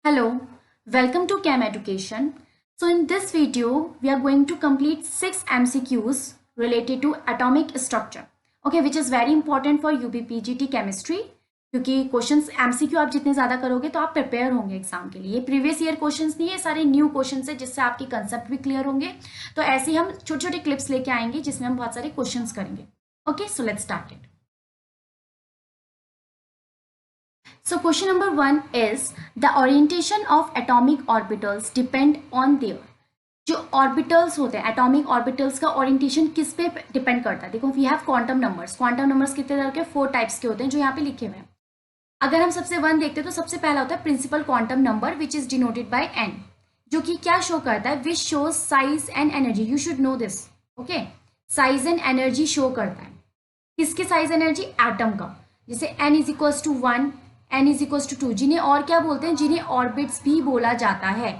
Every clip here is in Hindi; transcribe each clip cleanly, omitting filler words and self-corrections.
Hello, welcome to Chem Education. So in this video, we are going to complete 6 MCQs related to atomic structure. Okay, which is very important for UPPGT chemistry क्योंकि क्वेश्चंस MCQ आप जितने ज़्यादा करोगे तो आप प्रिपेयर होंगे एग्जाम के लिए। ये प्रीवियस ईयर क्वेश्चंस नहीं है, सारे न्यू क्वेश्चंस है जिससे आपके कंसेप्ट भी क्लियर होंगे। तो ऐसे ही हम छोटे छोटे क्लिप्स लेके आएंगे जिसमें हम बहुत सारे क्वेश्चंस करेंगे। Okay, so let's start it. So question number 1 is the orientation of atomic orbitals depend on their जो ऑर्बिटल्स होते हैं एटॉमिक ऑर्बिटल्स का ओरिएंटेशन किस पे डिपेंड करता है। देखो वी हैव क्वांटम नंबर्स कितने तरह के 4 टाइप्स के होते हैं जो यहाँ पे लिखे हुए हैं। अगर हम सबसे 1 देखते हैं तो सबसे पहला होता है principal quantum number which is denoted by n, जो कि क्या शो करता है which shows size and energy. You should know this. Okay, size and energy show करता है किसके साइज एनर्जी एटम का, जैसे n is equals to 1 n is equals to 2, जिन्हें और क्या बोलते हैं, जिन्हें ऑर्बिट्स भी बोला जाता है।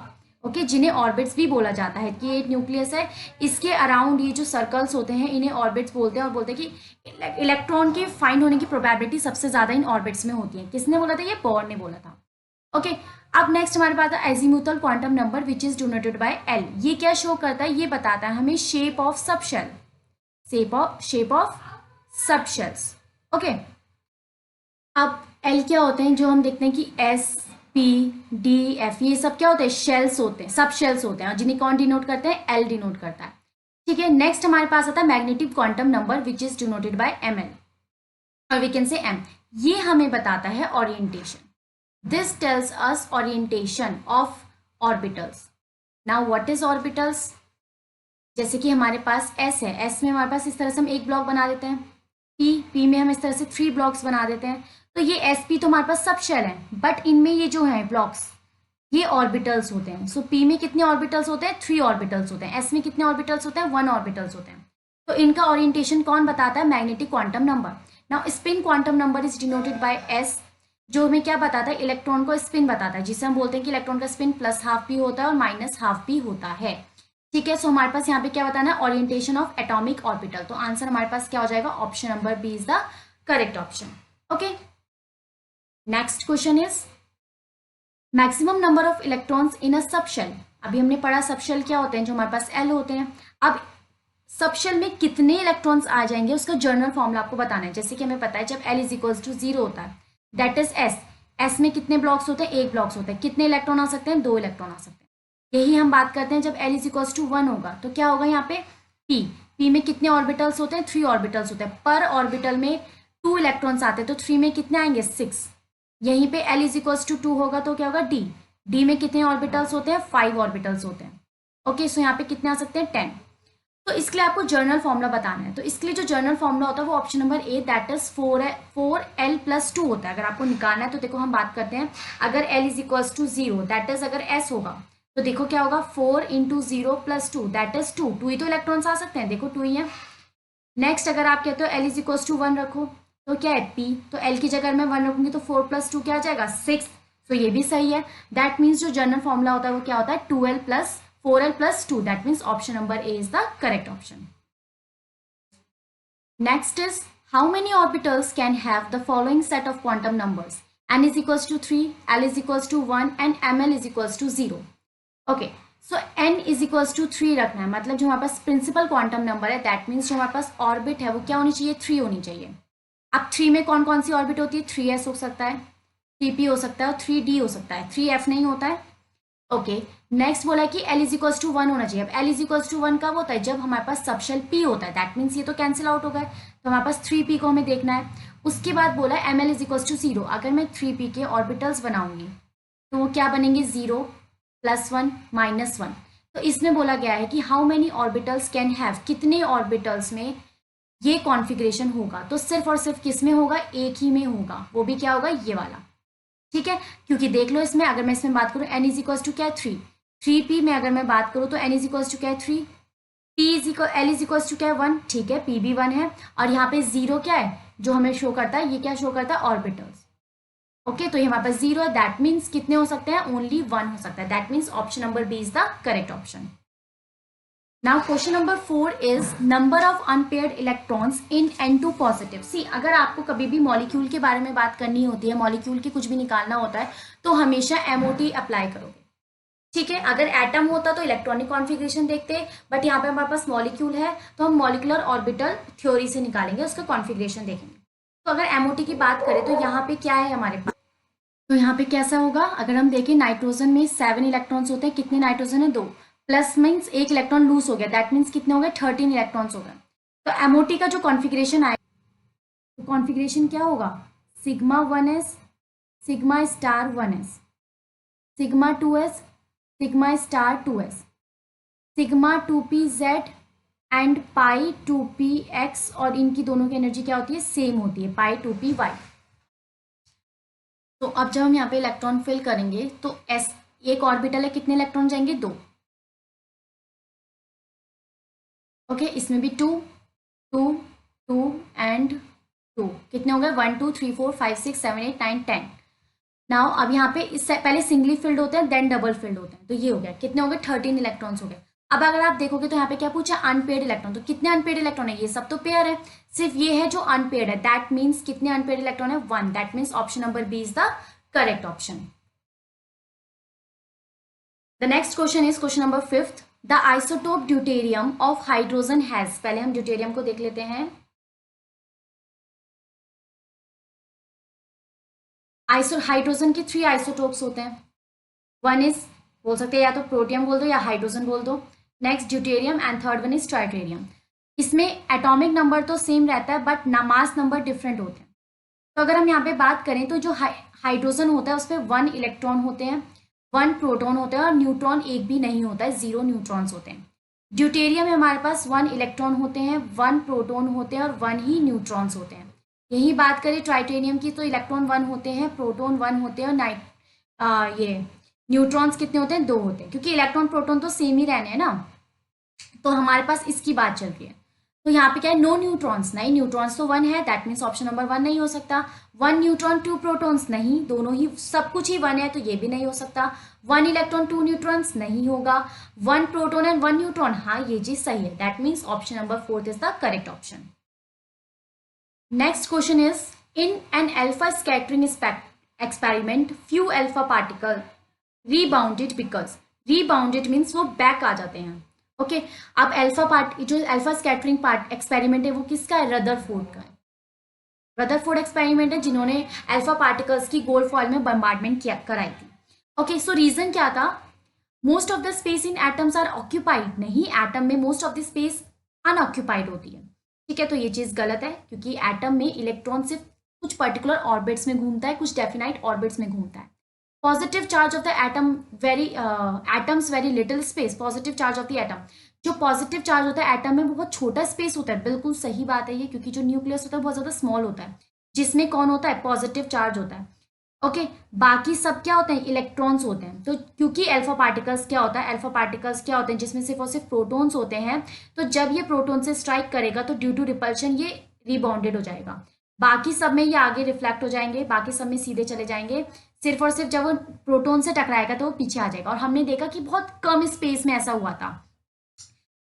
ओके, जिन्हें ऑर्बिट्स भी बोला जाता है कि एक न्यूक्लियस है, इसके अराउंड ये जो सर्कल्स होते हैं इन्हें ऑर्बिट्स बोलते हैं और बोलते हैं कि इलेक्ट्रॉन के फाइंड होने की प्रोबेबिलिटी सबसे ज्यादा इन ऑर्बिट्स में होती है। किसने बोला था, ये बोर्न ने बोला था। ओके, अब नेक्स्ट हमारे पास है azimuthal quantum number which is denoted by L. ये क्या शो करता है, ये बताता है हमें shape of subshell, shape of subshells. Okay, अब एल क्या होते हैं, जो हम देखते हैं कि एस पी डी एफ ये सब क्या होते हैं, शेल्स होते हैं, सब शेल्स होते हैं, और जिन्हें कौन डिनोट करते हैं, एल डिनोट करता है। ठीक है, नेक्स्ट हमारे पास आता है magnetic quantum number which is denoted by m l, और वी कैन से एम। ये हमें बताता है orientation. This tells us orientation of orbitals. Now what is orbitals, जैसे कि हमारे पास एस है, एस में हमारे पास इस तरह से हम एक ब्लॉक बना देते हैं, पी में हम इस तरह से 3 ब्लॉक्स बना देते हैं। तो ये sp तो हमारे पास सब शेल है, बट इनमें ये जो है ब्लॉक्स ये ऑर्बिटल्स होते हैं। सो p में कितने ऑर्बिटल्स होते हैं, 3 ऑर्बिटल्स होते हैं। s में कितने ऑर्बिटल्स होते हैं, 1 ऑर्बिटल्स होते हैं। तो इनका ओरिएंटेशन कौन बताता है, magnetic quantum number. Now spin quantum number is denoted bye s, जो हमें क्या बताता है, इलेक्ट्रॉन को स्पिन बताता है, जिसे हम बोलते हैं कि इलेक्ट्रॉन का स्पिन +½ भी होता है और -½ भी होता है। ठीक है, सो हमारे पास यहाँ पे क्या बताना है, ओरिएंटेशन ऑफ एटॉमिक ऑर्बिटल। तो आंसर हमारे पास क्या हो जाएगा, option number B is the correct option. Okay, next question is maximum number of electrons in a subshell. अभी हमने पढ़ा सबशेल क्या होते हैं, जो हमारे पास एल होते हैं। अब सबशेल में कितने इलेक्ट्रॉन्स आ जाएंगे उसका जर्नल फॉर्मूला आपको बताना है। जैसे कि हमें पता है जब एल इज इक्वल्स टू 0 होता है, दैट इज एस, एस में कितने ब्लॉक्स होते हैं, 1 ब्लॉक्स होते हैं। कितने इलेक्ट्रॉन आ सकते हैं, 2 इलेक्ट्रॉन आ सकते हैं। यही हम बात करते हैं जब एल इज इक्वल्स टू 1 होगा तो क्या होगा, यहाँ पे पी में कितने ऑर्बिटल्स होते हैं, 3 ऑर्बिटल्स होते हैं। पर ऑर्बिटल में 2 इलेक्ट्रॉन्स आते हैं, तो 3 में कितने आएंगे, 6। यहीं पे L इज इक्वल्स टू 2 होगा तो क्या होगा, डी में कितने ऑर्बिटल्स होते हैं, 5 ऑर्बिटल्स होते हैं। ओके, सो यहाँ पे कितने आ सकते हैं, 10। तो इसके लिए आपको जर्नल फॉर्मूला बताना है। तो इसके लिए जो जर्नल फॉर्मूला होता है वो option number A, that is 4l+2 होता है। अगर आपको निकालना है तो देखो हम बात करते हैं, अगर L is equals to 0, that is अगर S होगा तो देखो क्या होगा, 4 × 0 + 2 दैट इज 2। 2 ही तो इलेक्ट्रॉन्स आ सकते हैं, देखो 2 ही है। नेक्स्ट अगर आप कहते हो L इज इक्वल्स टू 1 रखो तो क्या है, P, तो L की जगह मैं 1 रखूंगी तो 4 + 2 क्या आ जाएगा, 6। तो ये भी सही है। दैट मीन्स जो जनरल फॉर्मूला होता है वो क्या होता है, 4l+2। That means option number A is the correct option. Next is how many orbitals can have the following set of quantum numbers, n is equals to 3, L is equals to 1 and ml is equals to 0। Okay, so n is equals to 3 रखना है, मतलब जो हमारे पास प्रिंसिपल क्वांटम नंबर है, दैट मीन्स जो हमारे पास ऑर्बिट है वो क्या होनी चाहिए, 3 होनी चाहिए। अब 3 में कौन कौन सी ऑर्बिट होती है, 3s हो सकता है, 3p हो सकता है और 3d हो सकता है, 3f नहीं होता है। ओके, नेक्स्ट बोला कि L इज इक्वल्स टू 1 होना चाहिए। अब L इज इक्वल्स टू 1 कब होता है, जब हमारे पास सबशेल p होता है। दैट मीन्स ये तो कैंसिल आउट हो गए, तो हमारे पास 3p को हमें देखना है। उसके बाद बोला ml इज इक्वल्स टू 0। अगर मैं 3p के ऑर्बिटल्स बनाऊंगी तो वो क्या बनेंगे, 0 +1 -1। तो इसमें बोला गया है कि how many orbitals can have, कितने ऑर्बिटल्स में ये कॉन्फ़िगरेशन होगा। तो सिर्फ और सिर्फ किस में होगा, एक ही में होगा, वो भी क्या होगा, ये वाला। ठीक है, क्योंकि देख लो इसमें अगर मैं इसमें बात करूँ n इज इक्वल्स टू क्या है, 3p में अगर मैं बात करूँ तो n इज इक्वल्स टू क्या है, 3, L इज इक्वल्स टू क्या है, 1। ठीक है, p भी 1 है, और यहाँ पे 0 क्या है, जो हमें शो करता है, ये क्या शो करता है, ऑर्बिटल्स। ओके, तो ये हमारे पास 0 है, दैट मीन्स कितने हो सकते हैं, ओनली 1 हो सकता है। That means option number B is the correct option. Now question number 4 is number of unpaired electrons in N2 positive. See अगर आपको कभी भी मॉलिक्यूल के बारे में बात करनी होती है, मॉलिक्यूल के कुछ भी निकालना होता है, तो हमेशा MOT अप्लाई करोगे, ठीक है। अगर एटम होता तो इलेक्ट्रॉनिक कॉन्फ़िगरेशन देखते, बट यहाँ पे हमारे पास मॉलिक्यूल है तो हम मॉलिकुलर ऑर्बिटल थ्योरी से निकालेंगे, उसका कॉन्फ़िगरेशन देखेंगे। तो अगर MOT की बात करें तो यहाँ पे क्या है हमारे पास, तो यहाँ पे कैसा होगा, अगर हम देखें नाइट्रोजन में 7 इलेक्ट्रॉन्स होते हैं, कितने नाइट्रोजन है 2, प्लस मीन्स 1 इलेक्ट्रॉन लूज हो गया, दैट मीन्स कितने हो गए 13 इलेक्ट्रॉन्स हो गए। तो MOT का जो कॉन्फ़िगरेशन आएगा, तो कॉन्फ़िगरेशन क्या होगा, sigma 1s, sigma star 1s, sigma 2s, sigma star 2s, sigma 2pz and pi 2px, और इनकी दोनों की एनर्जी क्या होती है, सेम होती है, पाई 2py। तो अब जब हम यहाँ पे इलेक्ट्रॉन फिल करेंगे तो एस एक ऑर्बिटल है, कितने इलेक्ट्रॉन जाएंगे 2, ओके। इसमें भी 2 2 2 एंड 2, कितने हो गए 1 2 3 4 5 6 7 8 9 10। नाउ अब यहाँ पे इससे पहले सिंगली फिल्ड होते हैं, देन डबल फिल्ड होते हैं, तो ये हो गया, कितने हो गए 13 इलेक्ट्रॉन्स हो गए। अब अगर आप देखोगे तो यहाँ पे क्या पूछा, अनपेयर्ड इलेक्ट्रॉन, तो कितने अनपेयर्ड इलेक्ट्रॉन है, ये सब तो पेयर है, सिर्फ ये है जो अनपेयर्ड है, दैट मीन्स कितने अनपेयर्ड इलेक्ट्रॉन है 1, that means option number B is the correct option. The next question is question number 5th, the isotope deuterium of hydrogen has, पहले हम ड्यूटेरियम को देख लेते हैं। हाइड्रोजन के 3 आइसोटोप्स होते हैं, वन इज बोल सकते हैं या तो प्रोटियम बोल दो या हाइड्रोजन बोल दो, next deuterium and third one is ट्राइटेरियम। इसमें एटॉमिक नंबर तो सेम रहता है बट मास नंबर डिफरेंट होते हैं। तो अगर हम यहाँ पे बात करें तो जो हाइड्रोजन होता है उस पर 1 इलेक्ट्रॉन होते हैं, 1 प्रोटॉन होता है और न्यूट्रॉन एक भी नहीं होता है, 0 न्यूट्रॉन्स होते हैं। ड्यूटेरियम में हमारे पास 1 इलेक्ट्रॉन होते हैं, 1 प्रोटॉन होते हैं और 1 ही न्यूट्रॉन्स होते हैं। यही बात करें ट्राइटेरियम की तो इलेक्ट्रॉन 1 होते हैं, प्रोटॉन 1 होते हैं और ये न्यूट्रॉन्स कितने होते हैं 2 होते हैं, क्योंकि इलेक्ट्रॉन प्रोटॉन तो सेम ही रहने हैं ना, तो हमारे पास इसकी बात चल रही है। तो यहाँ पे क्या है, नो न्यूट्रॉन्स, नहीं न्यूट्रॉन्स तो 1 है, दैट मीन्स ऑप्शन नंबर 1 नहीं हो सकता। 1 न्यूट्रॉन 2 प्रोटॉन्स, नहीं, दोनों ही सब कुछ ही 1 है तो ये भी नहीं हो सकता। 1 इलेक्ट्रॉन 2 न्यूट्रॉन्स नहीं होगा, 1 प्रोटॉन एंड 1 न्यूट्रॉन, हाँ ये चीज सही है, that means option number 4 is the correct option. Next question is, in an alpha scattering experiment few alpha particle rebounded because, rebounded means वो बैक आ जाते हैं, ओके। अब जो अल्फा स्कैटरिंग पार्ट एक्सपेरिमेंट है वो किसका है, रदरफोर्ड का है। रदरफोर्ड एक्सपेरिमेंट है जिन्होंने अल्फा पार्टिकल्स की गोल्ड फॉइल में बम्बार्डमेंट कराई थी, ओके। सो रीजन क्या था, most of the space in atoms are occupied, नहीं एटम में most of the space unoccupied होती है, ठीक है। तो ये चीज गलत है क्योंकि एटम में इलेक्ट्रॉन सिर्फ कुछ पर्टिकुलर ऑर्बिट्स में घूमता है, कुछ डेफिनाइट ऑर्बिट्स में घूमता है। Positive charge of the atom atoms very little space, positive charge of the atom, जो पॉजिटिव चार्ज होता है एटम में बहुत छोटा स्पेस होता है, बिल्कुल सही बात है ये, क्योंकि जो न्यूक्लियस होता है बहुत ज्यादा स्मॉल होता है, जिसमें कौन होता है पॉजिटिव चार्ज होता है, ओके। बाकी सब क्या होते हैं, इलेक्ट्रॉन्स होते हैं। तो क्योंकि अल्फा पार्टिकल्स क्या होता है, अल्फा पार्टिकल्स क्या होते हैं जिसमें सिर्फ और सिर्फ प्रोटॉन्स होते हैं, तो जब ये प्रोटॉन से स्ट्राइक करेगा तो ड्यू टू रिपल्शन ये रिबाउंडेड हो जाएगा, बाकी सब में ये आगे रिफ्लेक्ट हो जाएंगे, बाकी सब में सीधे चले जाएंगे, सिर्फ और सिर्फ जब वो प्रोटॉन से टकराएगा तो वो पीछे आ जाएगा। और हमने देखा कि बहुत कम स्पेस में ऐसा हुआ था,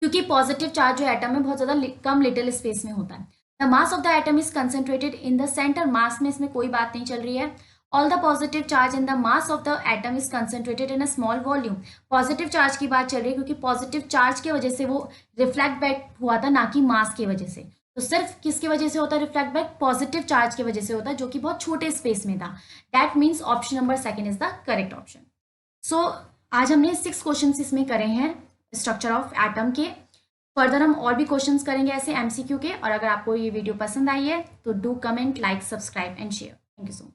क्योंकि पॉजिटिव चार्ज जो एटम में बहुत ज्यादा कम लिटिल स्पेस में होता है। The mass of the atom is concentrated in the centre, mass में इसमें कोई बात नहीं चल रही है। All the positive charge in the mass of the atom is concentrated in a small volume, positive charge की बात चल रही है क्योंकि पॉजिटिव चार्ज की वजह से वो रिफ्लेक्ट बैक हुआ था, ना कि मास की वजह से। तो सिर्फ किसकी वजह से होता है रिफ्लेक्ट बैक, पॉजिटिव चार्ज की वजह से होता है, जो कि बहुत छोटे स्पेस में था, that means option number 2 is the correct option. So आज हमने 6 क्वेश्चन इसमें करे हैं स्ट्रक्चर ऑफ एटम के, फर्दर हम और भी क्वेश्चंस करेंगे ऐसे MCQ के। और अगर आपको ये वीडियो पसंद आई है तो do comment, like, subscribe and share. Thank you so much.